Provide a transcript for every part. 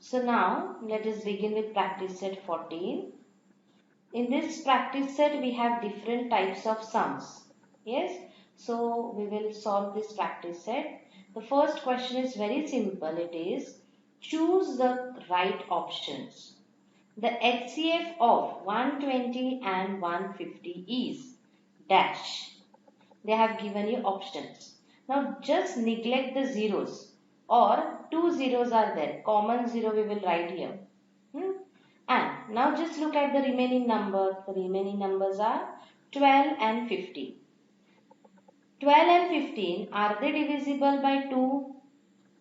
So now let us begin with practice set 14. In this practice set we have different types of sums. Yes. So we will solve this practice set. The first question is very simple. It is choose the right options. The HCF of 120 and 150 is dash. They have given you options. Now just neglect the zeros or two zeros are there. Common zero we will write here. And now just look at the remaining number. The remaining numbers are 12 and 15. 12 and 15, are they divisible by 2?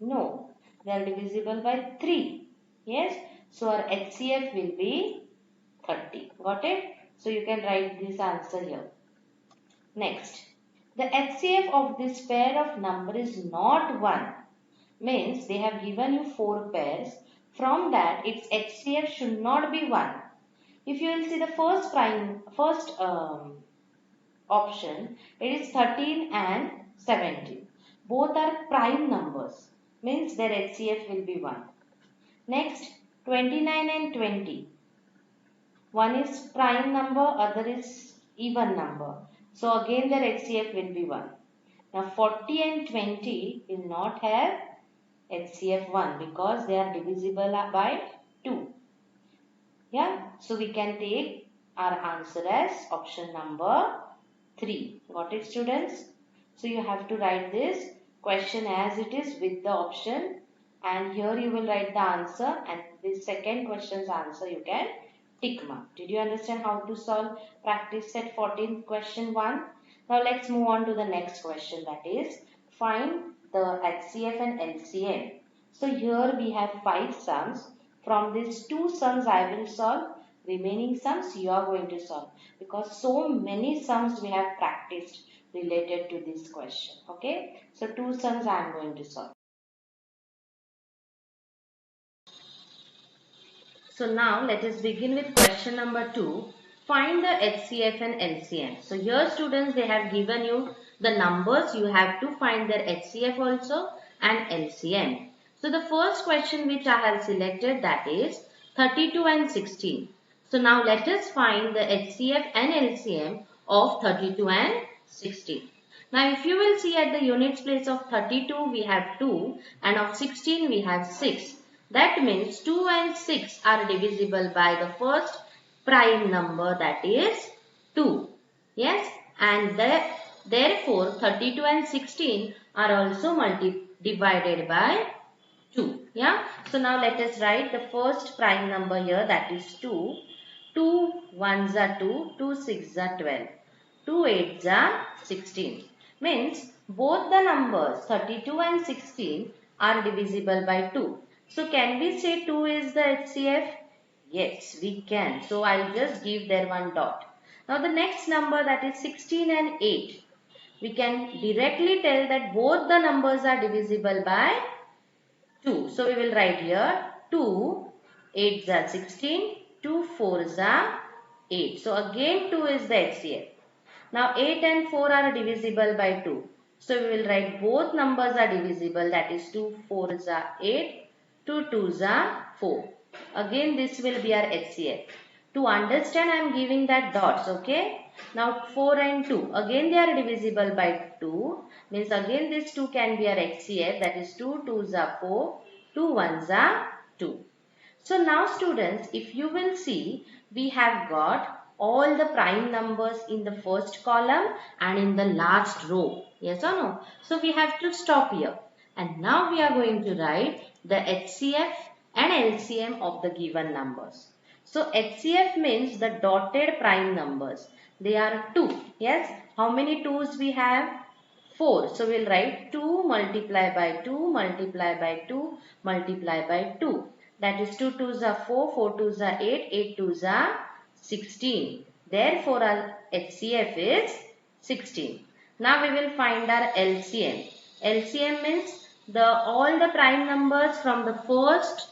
No, they are divisible by 3. Yes, so our HCF will be 30. Got it? So you can write this answer here. Next, the HCF of this pair of number is not 1. Means they have given you 4 pairs. From that, its HCF should not be 1. If you will see the first option, it is 13 and 17. Both are prime numbers. Means their HCF will be 1. Next, 29 and 20. One is prime number, other is even number. So again their HCF will be 1. Now 40 and 20 will not have HCF 1 because they are divisible by 2. Yeah, so we can take our answer as option number 3. Got it, students? So you have to write this question as it is with the option, and here you will write the answer, and this second question's answer you can tick mark. Did you understand how to solve practice set 14 question 1? Now let's move on to the next question, that is find the HCF and LCM. So here we have 5 sums. From these 2 sums I will solve. Remaining sums you are going to solve because so many sums we have practiced related to this question. Okay. So 2 sums I am going to solve. So now let us begin with question number 2. Find the HCF and LCM. So here students, they have given you the numbers. You have to find their HCF also and LCM. So the first question which I have selected, that is 32 and 16. So now let us find the HCF and LCM of 32 and 16. Now if you will see at the units place of 32 we have 2 and of 16 we have 6. That means 2 and 6 are divisible by the first prime number, that is 2. Yes, and therefore 32 and 16 are also divided by 2. Yeah. So now let us write the first prime number here, that is 2. 2 1s are 2, 2 6s are 12, 2 8s are 16. Means both the numbers 32 and 16 are divisible by 2. So can we say 2 is the HCF? Yes, we can. So I'll just give there one dot. Now the next number, that is 16 and 8. We can directly tell that both the numbers are divisible by 2. So we will write here 2 8s are 16, 2 4s are 8. So again 2 is the HCF. Now 8 and 4 are divisible by 2. So we will write both numbers are divisible, that is 2 4s are 8, 2 2s are 4. Again this will be our HCF. To understand I am giving that dots, okay. Now 4 and 2, again they are divisible by 2. Means again this 2 can be our HCF, that is 2 2s are 4, 2 1s are 2. So now students, if you will see, we have got all the prime numbers in the first column and in the last row. Yes or no? So we have to stop here. And now we are going to write the HCF and LCM of the given numbers. So HCF means the dotted prime numbers. They are 2. Yes. How many 2's we have? 4. So we'll write 2 multiply by 2 multiply by 2 multiply by 2. That is 2 2s are 4, 4 2s are 8, 8 2s are 16. Therefore our HCF is 16. Now we will find our LCM. LCM means all the prime numbers from the first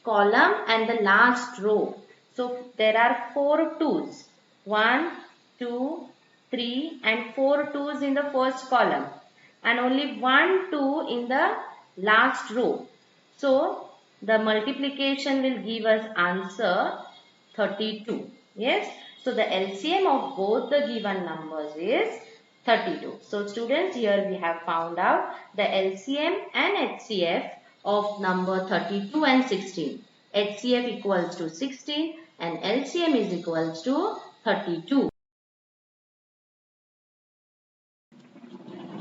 column and the last row. So there are 4 2's. 1, 2, 3 and 4 2's in the first column and only 1 2 in the last row. So the multiplication will give us answer 32. Yes. So the LCM of both the given numbers is 32. So students, here we have found out the LCM and HCF of number 32 and 16. HCF equals to 16 and LCM is equals to 32.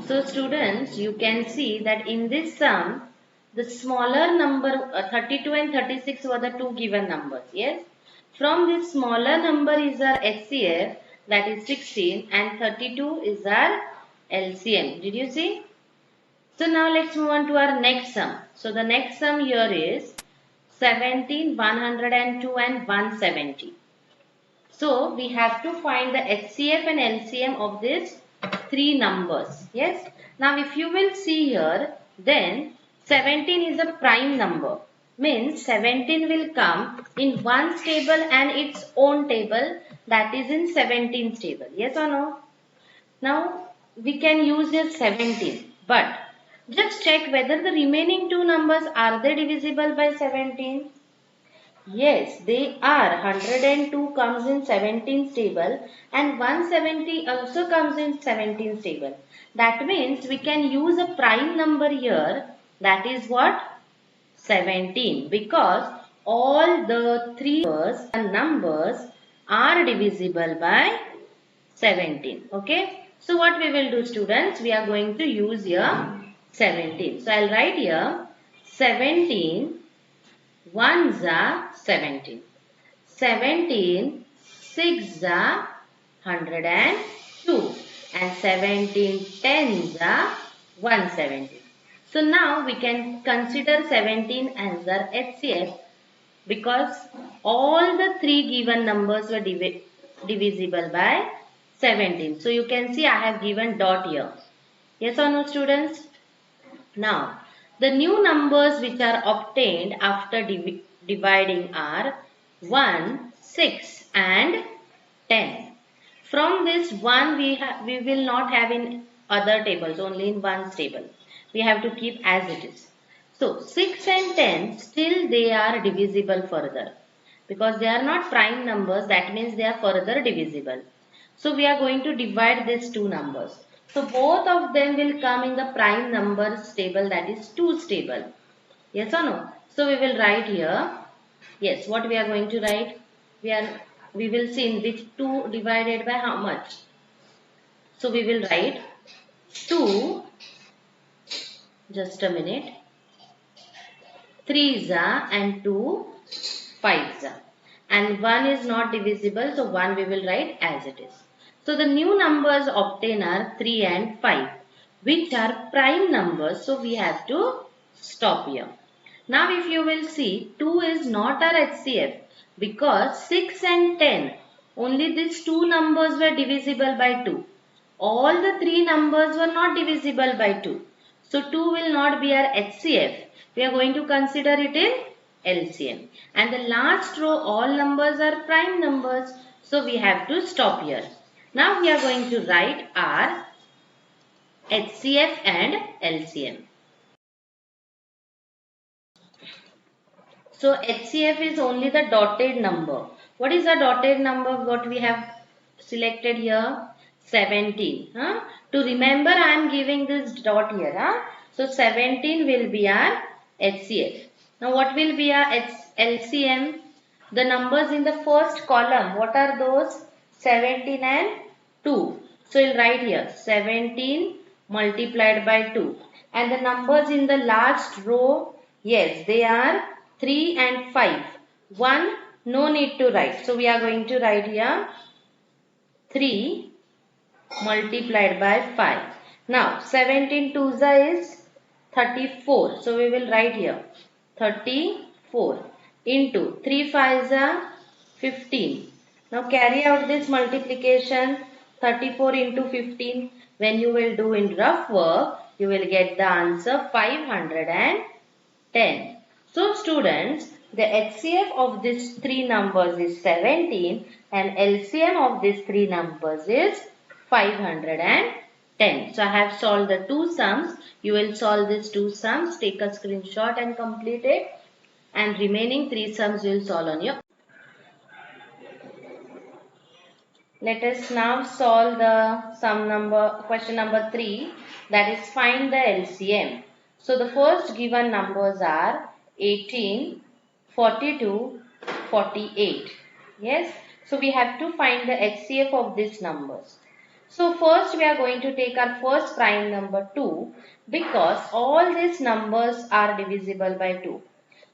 So students, you can see that in this sum, the smaller number 32 and 36 were the two given numbers. Yes. From this smaller number is our HCF, that is 16, and 32 is our LCM. Did you see? So now let's move on to our next sum. So the next sum here is 17, 102 and 170. So we have to find the HCF and LCM of these three numbers. Yes. Now if you will see here, then 17 is a prime number. Means 17 will come in one's table and its own table, that is in 17's table. Yes or no? Now we can use here 17, but just check whether the remaining two numbers, are they divisible by 17? Yes, they are. 102 comes in 17th table and 170 also comes in 17th table. That means we can use a prime number here, that is what? 17, because all the three numbers are divisible by 17. Okay. So what we will do, students? We are going to use here 17. So I'll write here 17 ones are 17. 17 6 are 102 and 17 tens are 170. So now we can consider 17 as our HCF because all the three given numbers were divisible by 17. So you can see I have given dot here. Yes or no, students? Now the new numbers which are obtained after dividing are 1, 6 and 10. From this 1 we will not have in other tables, only in one's table. We have to keep as it is. So 6 and 10 still they are divisible further. Because they are not prime numbers, that means they are further divisible. So we are going to divide these two numbers. So both of them will come in the prime numbers table, that is 2's table. Yes or no? So we will write here. Yes, what we are going to write? We will see in which 2 divided by how much. So we will write 2, just a minute, 3's and 2 5's. And 1 is not divisible, so 1 we will write as it is. So the new numbers obtained are 3 and 5, which are prime numbers. So we have to stop here. Now if you will see, 2 is not our HCF because 6 and 10, only these two numbers were divisible by 2. All the three numbers were not divisible by 2. So 2 will not be our HCF. We are going to consider it in LCM. And the last row, all numbers are prime numbers. So we have to stop here. Now we are going to write our HCF and LCM. So HCF is only the dotted number. What is the dotted number? What we have selected here? 17. To remember, I am giving this dot here. So 17 will be our HCF. Now what will be our LCM? The numbers in the first column, what are those? 17 and 2. So you'll write here 17 multiplied by 2. And the numbers in the last row, yes, they are 3 and 5. 1, no need to write. So we are going to write here 3 multiplied by 5. Now 17 twos is 34. So we will write here 34 into 3 5s are 15. Now carry out this multiplication, 34 into 15. When you will do in rough work, you will get the answer 510. So students, the HCF of these three numbers is 17 and LCM of these three numbers is 510. So I have solved the two sums. You will solve these two sums. Take a screenshot and complete it. and remaining 3 sums you will solve on your. Let us now solve the question number 3, that is find the LCM. So the first given numbers are 18, 42, 48. Yes. So we have to find the HCF of these numbers. So first we are going to take our first prime number 2 because all these numbers are divisible by 2.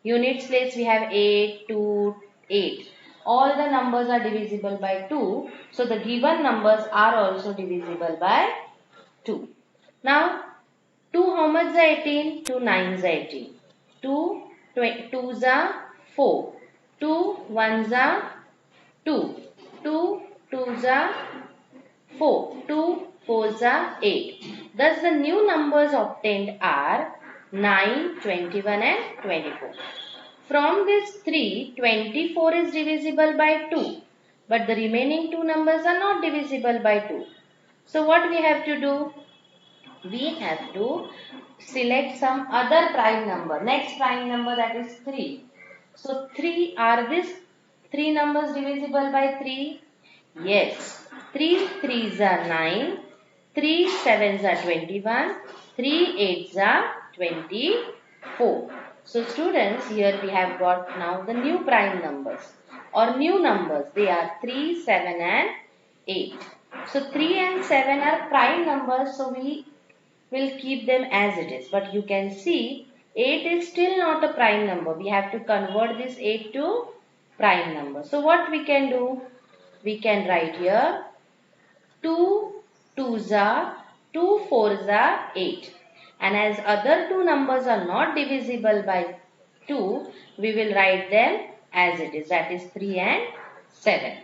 Units place we have 8, 2, 8. All the numbers are divisible by 2. So the given numbers are also divisible by 2. Now 2 how much is 18? 2 9 is 18. 2 2 is 4. 2 1 is 2. 2 2 is 4. 2 4 is 8. Thus the new numbers obtained are 9, 21 and 24. From this 3, 24 is divisible by 2. But the remaining two numbers are not divisible by 2. So what we have to do? We have to select some other prime number. Next prime number, that is 3. So 3, are these 3 numbers divisible by 3? Yes. 3 3s are 9. 3 7s are 21. 3 8s are 24. So students, here we have got now the new prime numbers or new numbers. They are 3, 7 and 8. So 3 and 7 are prime numbers, so we will keep them as it is. But you can see 8 is still not a prime number. We have to convert this 8 to prime number. So what we can do? We can write here 2 2s are 2 4s are 8. And as other two numbers are not divisible by 2, we will write them as it is. That is 3 and 7.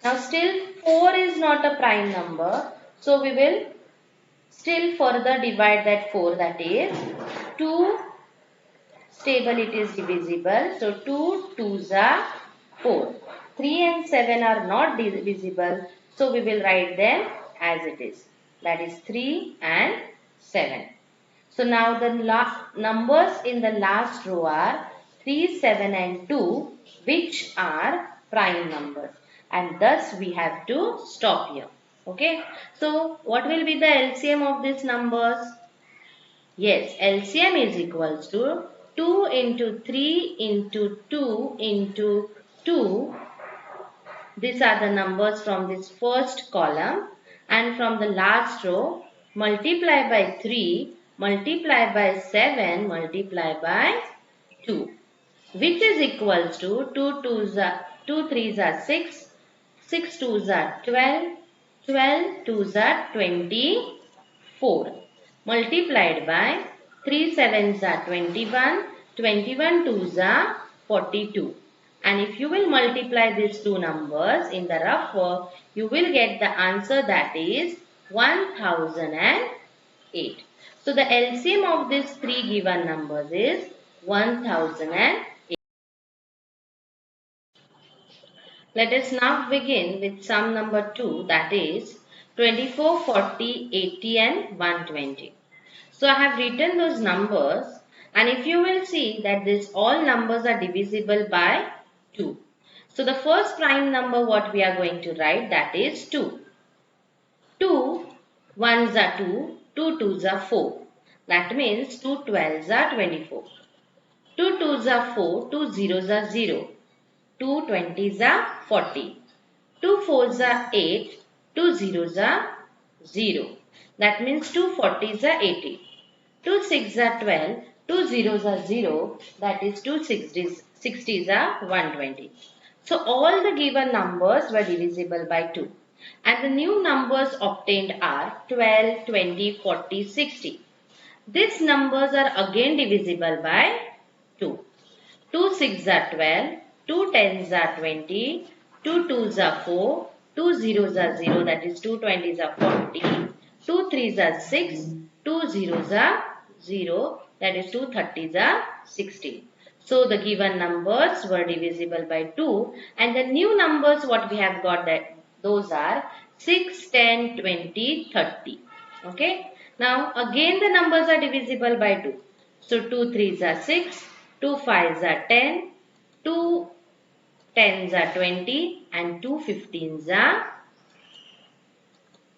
Now still 4 is not a prime number. So we will still further divide that 4, that is 2 stable it is divisible. So 2 2s are 4. 3 and 7 are not divisible. So we will write them as it is. That is 3 and 7. So now the numbers in the last row are 3, 7 and 2, which are prime numbers. And thus we have to stop here. Okay. So what will be the LCM of these numbers? Yes, LCM is equals to 2 into 3 into 2 into 2. These are the numbers from this first column, and from the last row multiply by 3, multiply by 7, multiply by 2, which is equals to 2 3s are 6, 6 2s are 12, 12 2s are 24, multiplied by 3 7s are 21, 21 2s are 42. And if you will multiply these two numbers in the rough work, you will get the answer, that is 1008. So the LCM of these three given numbers is 1008. Let us now begin with sum number 2, that is 24, 40, 80 and 120. So I have written those numbers, and if you will see that these all numbers are divisible by 2. So the first prime number what we are going to write, that is 2. 2 1s are 2, 2 2s are 4. That means 2 12s are 24. 2 2s are 4, 2 zeros are 0. 2 20s are 40. 2 4s are 8, 2 zeros are 0. That means 2 40s are 80. 2 6s are 12, 2 zeros are 0. That is 2 60s are 120. So all the given numbers were divisible by 2. And the new numbers obtained are 12, 20, 40, 60. These numbers are again divisible by 2. 2 6s are 12, 2 10s are 20, 2 2s are 4, 2 zeros are 0, that is 2 20s are 40, 2 3s are 6, 2 zeros are 0, that is 2 30s are 60. So the given numbers were divisible by 2, and the new numbers what we have got, that those are 6, 10, 20, 30. Okay. Now again the numbers are divisible by 2. So 2 3s are 6, 2 5s are 10, 2 10s are 20 and 2 15s are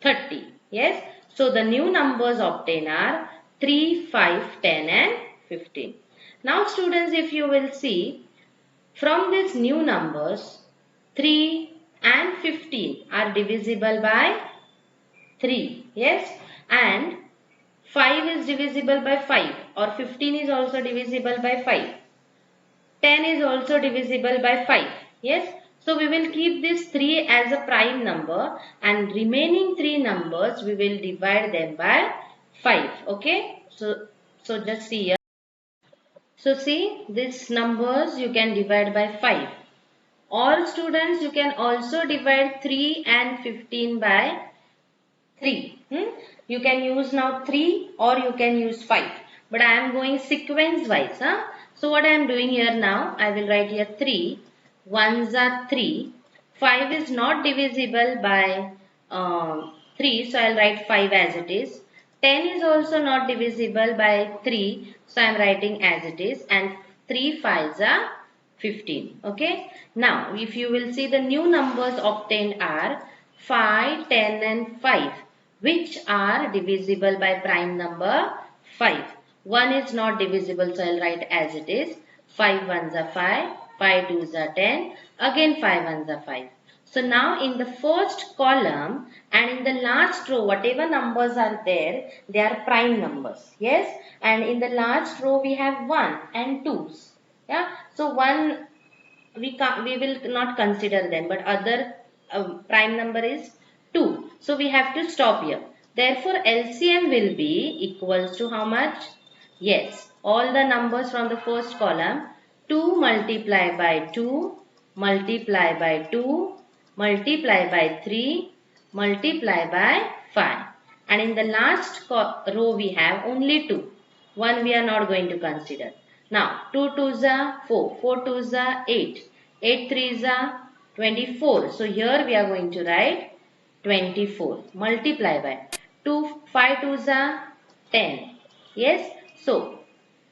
30. Yes. So the new numbers obtained are 3, 5, 10 and 15. Now students, if you will see, from these new numbers, 3 and 15 are divisible by 3. Yes. And 5 is divisible by 5 or 15 is also divisible by 5. 10 is also divisible by 5. Yes. So we will keep this 3 as a prime number and remaining 3 numbers we will divide them by 5. Okay. So just see here. So see these numbers you can divide by 5. All students, you can also divide 3 and 15 by 3. You can use now 3 or you can use 5. But I am going sequence wise. So what I am doing here now, I will write here 3. 1s are 3. 5 is not divisible by 3. So I will write 5 as it is. 10 is also not divisible by 3. So I am writing as it is. And 3 5s are 15. Okay. Now if you will see, the new numbers obtained are 5, 10 and 5, which are divisible by prime number 5. 1 is not divisible, so I will write as it is. 5 1s are 5, 5 2s are 10, again 5 1s are 5. So now in the first column and in the last row, whatever numbers are there, they are prime numbers. Yes. And in the last row we have 1 and 2s. Yeah. So 1 we will not consider them, but other prime number is 2. So we have to stop here. Therefore LCM will be equals to how much? Yes, all the numbers from the first column, 2 multiply by 2 multiply by 2 multiply by 3 multiply by 5. And in the last row we have only 2. 1 we are not going to consider. Now 2 2s are 4, 4 2s are 8, 8 3s are 24. So here we are going to write 24 multiply by 2 5 2s are 10. Yes. So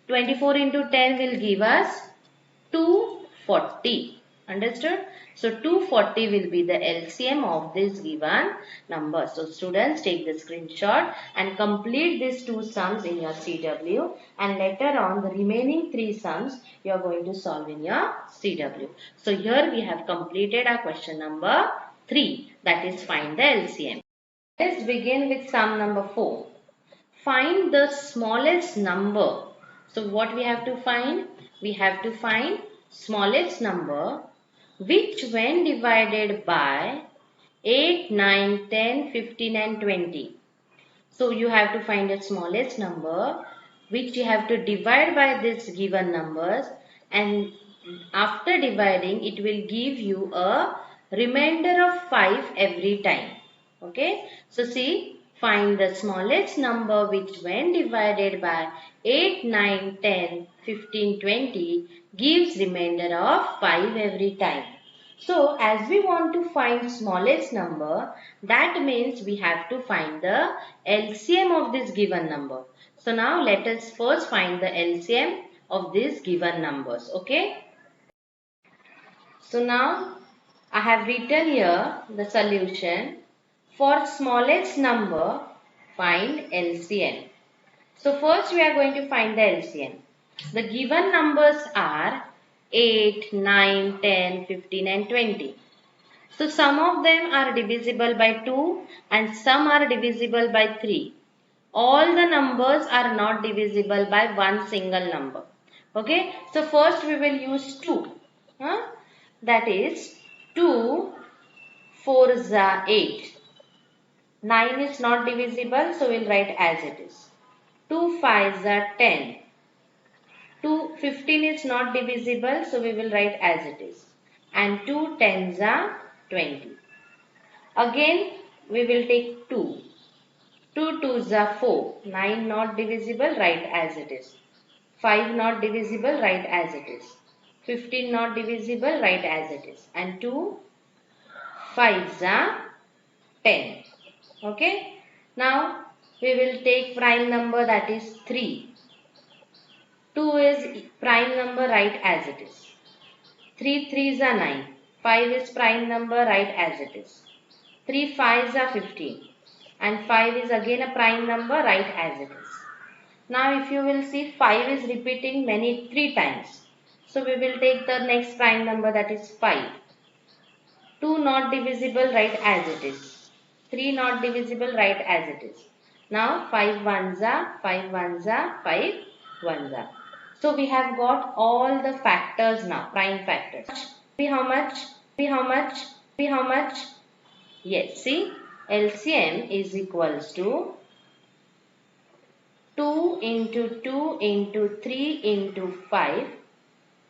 24 into 10 will give us 240. Understood? So 240 will be the LCM of this given number. So students, take the screenshot and complete these two sums in your CW, and later on the remaining 3 sums you are going to solve in your CW. So here we have completed our question number 3, that is find the LCM. Let's begin with sum number 4. Find the smallest number. So what we have to find? We have to find smallest number which when divided by 8, 9, 10, 15 and 20. So you have to find the smallest number which you have to divide by this given numbers, and after dividing it will give you a remainder of 5 every time. Okay. So see, find the smallest number which when divided by 8, 9, 10, 15, 20 gives remainder of 5 every time. So as we want to find smallest number, that means we have to find the LCM of this given number. So now let us first find the LCM of these given numbers. Okay. So now I have written here the solution. For smallest number, find LCM. So first we are going to find the LCM. The given numbers are 8, 9, 10, 15 and 20. So some of them are divisible by 2 and some are divisible by 3. All the numbers are not divisible by one single number. Okay. So first we will use 2. That is 2 4s are 8. 9 is not divisible, so we will write as it is. 2 5s are 10. 2 15 is not divisible, so we will write as it is. And 2 10s are 20. Again, we will take 2. 2 2s are 4. 9 not divisible, write as it is. 5 not divisible, write as it is. 15 not divisible, write as it is. And 2 5s are 10. Okay. Now we will take prime number, that is 3. 2 is prime number, write as it is. 3 3s are 9. 5 is prime number, write as it is. 3 5s are 15. And 5 is again a prime number, write as it is. Now if you will see, 5 is repeating 3 times. So we will take the next prime number, that is 5. 2 not divisible, write as it is. 3 not divisible, write as it is. Now 5 ones are 5 ones are 5 ones are. So we have got all the factors now, prime factors. How much? How much? Yes, see, LCM is equals to 2 into 2 into 3 into 5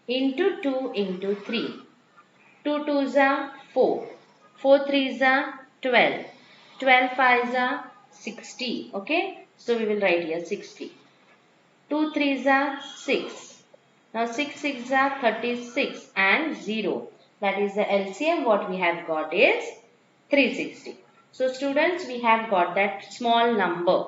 into 2 into 3. 2 2s are 4. 4 3s are 12. 12 5s are 60. Okay. So we will write here 60. 2 3s are 6. Now 6 6s are 36 and 0. That is the LCM. What we have got is 360. So students, we have got that small number.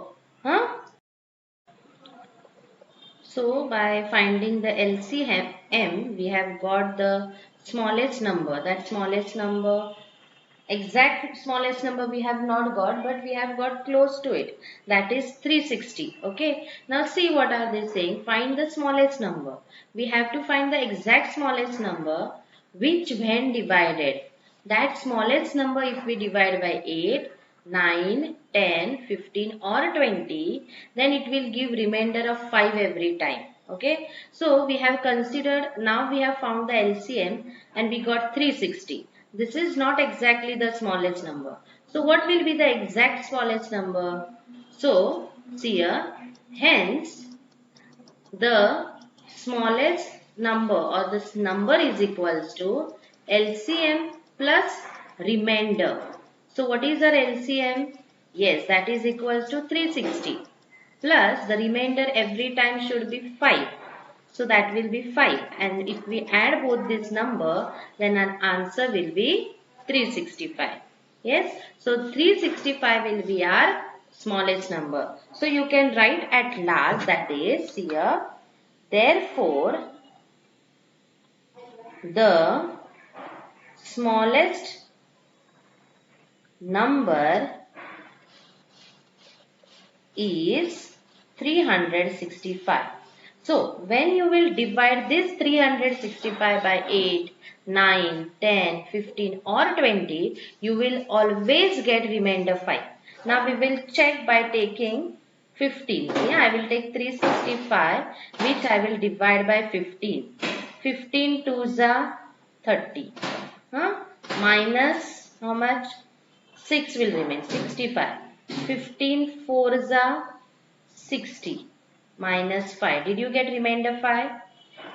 So by finding the LCM, we have got the smallest number. That smallest number, exact smallest number we have not got, but we have got close to it. That is 360. Okay. Now see what are they saying. Find the smallest number. We have to find the exact smallest number which when divided. That smallest number if we divide by 8, 9, 10, 15 or 20, then it will give remainder of 5 every time. Okay. So we have considered, now we have found the LCM and we got 360. This is not exactly the smallest number. So what will be the exact smallest number? So see here, hence the smallest number or this number is equals to LCM plus remainder. So what is our LCM? Yes, that is equals to 360 plus the remainder every time should be 5. So that will be 5, and if we add both this number, then our answer will be 365. Yes, so 365 will be our smallest number. So you can write at last, that is here, therefore the smallest number is 365. So when you will divide this 365 by 8, 9, 10, 15 or 20, you will always get remainder 5. Now we will check by taking 15. Yeah, I will take 365 which I will divide by 15. 15 2s are 30. Minus how much? 6 will remain, 65. 15 4s are 60. Minus 5. Did you get remainder 5?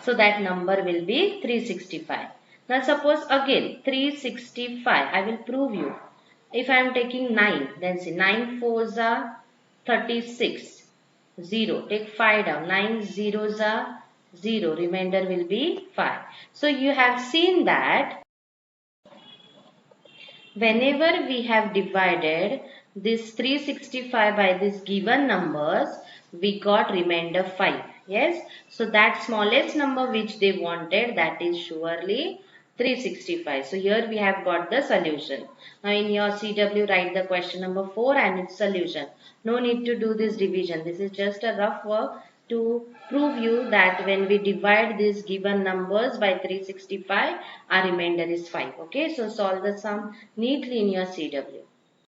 So that number will be 365. Now suppose again 365. I will prove you. If I am taking 9, then see 9 4s are 36. 0. Take 5 down. 9 zeros are 0. Remainder will be 5. So you have seen that whenever we have divided this 365 by this given numbers, we got remainder 5. Yes. So that smallest number which they wanted, that is surely 365. So here we have got the solution. Now in your CW, write the question number 4 and its solution. No need to do this division. This is just a rough work to prove you that when we divide these given numbers by 365, our remainder is 5. Okay. So solve the sum neatly in your CW.